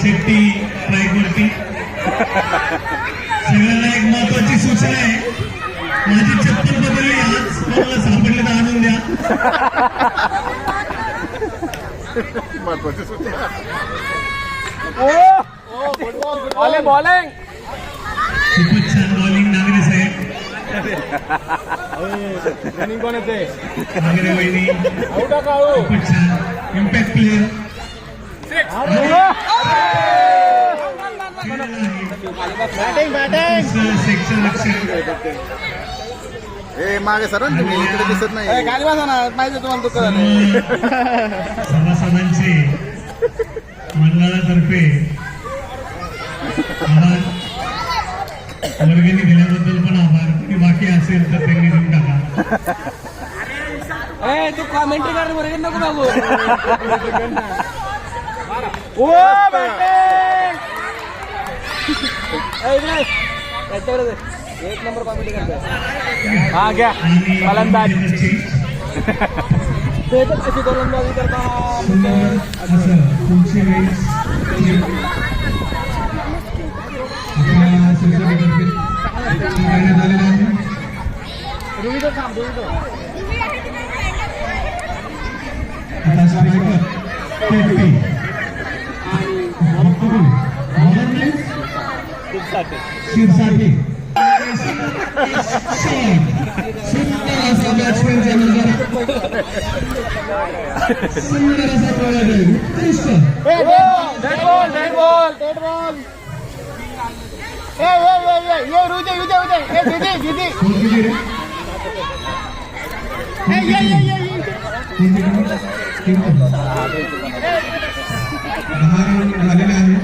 शेट्टी ट्रायवरती सगळ्यांना एक महत्वाची सूचना आहे. माझी चप्पल बदलली आज, मला सापडले तर आणून द्या. महत्वाची सूचना. बॉलिंग खूपच छान बॉलिंग नागरे साहेब. रनिंग कोण येते नागरे वहिनी खूपच छान इम्पॅक्ट प्लेअर. सेक्शन लक्ष हे मागे सर तुम्ही इकडे दिसत नाही. गाडी वाजा ना पाहिजे तुम्हाला दुःख झालं. सभासदांचे मंडळातर्फे आभार. वर्गणी दिल्याबद्दल पण आभार. कोणी बाकी असेल तर त्यांनी देऊन टाका. तू कॉमेंट्री कर वर्गणी नको बाबू. एक नंबर कॉमेंट्री करतोय. हा घ्या फलंदाज. ते तर कशी गोलंदाजी करता असं तुमची वेळेस करण्यात आलेलं आहे. आता स्ट्रायकर शेट्टी शिरसाटे सुंदर असा बॅट्समॅनचा नजर. सुंदर असा पळाला उत्कृष्ट. झालेला आहे.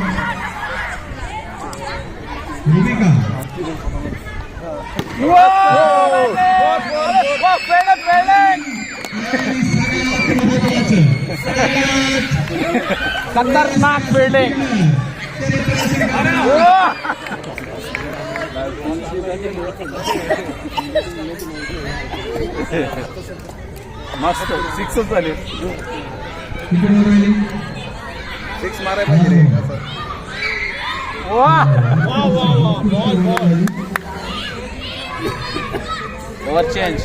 भूमिका खतरनाक फिल्डिंग. मस्त सिक्स झाले. सिक्स मारायला पाहिजे रे. Over change.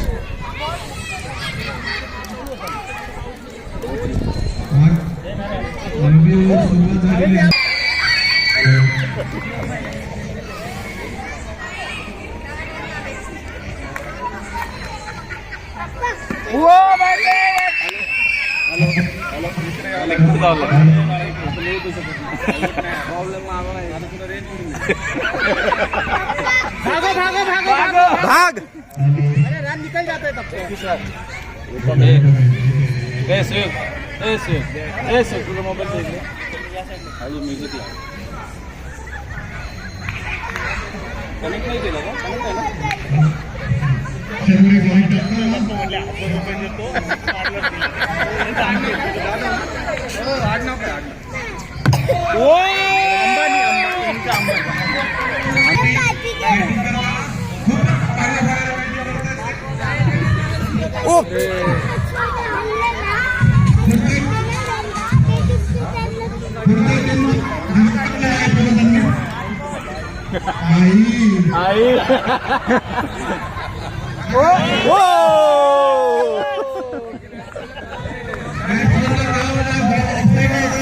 सुरुवात झालेली आहे. भाग रन निकल जाता है तब से. तुझा मोबाईल देख ले. अजून म्युझिक लाव. कनेक्ट नाही केलं का?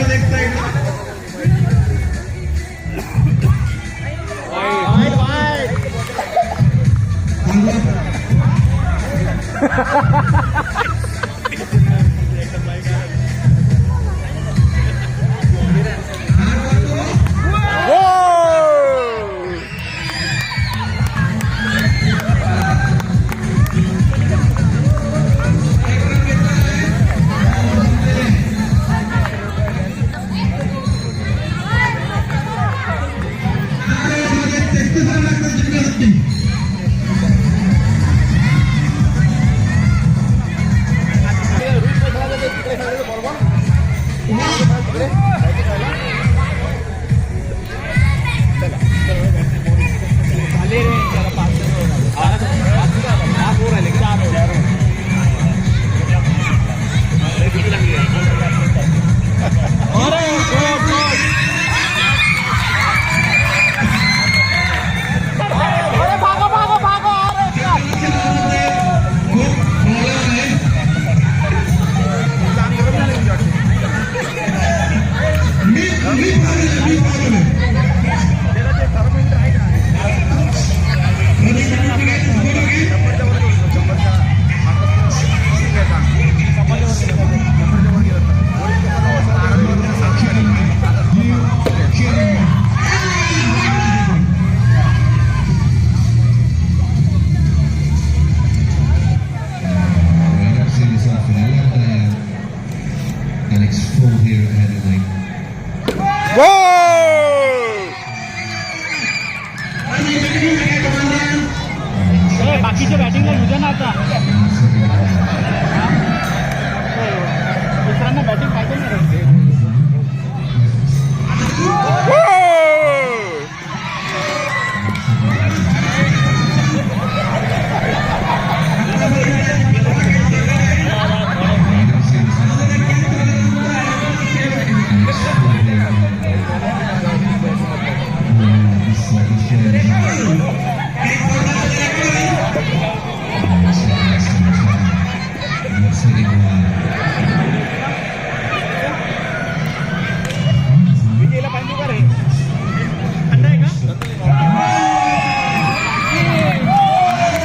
कनेक्ट आहे ना. आई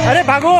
अरे भागो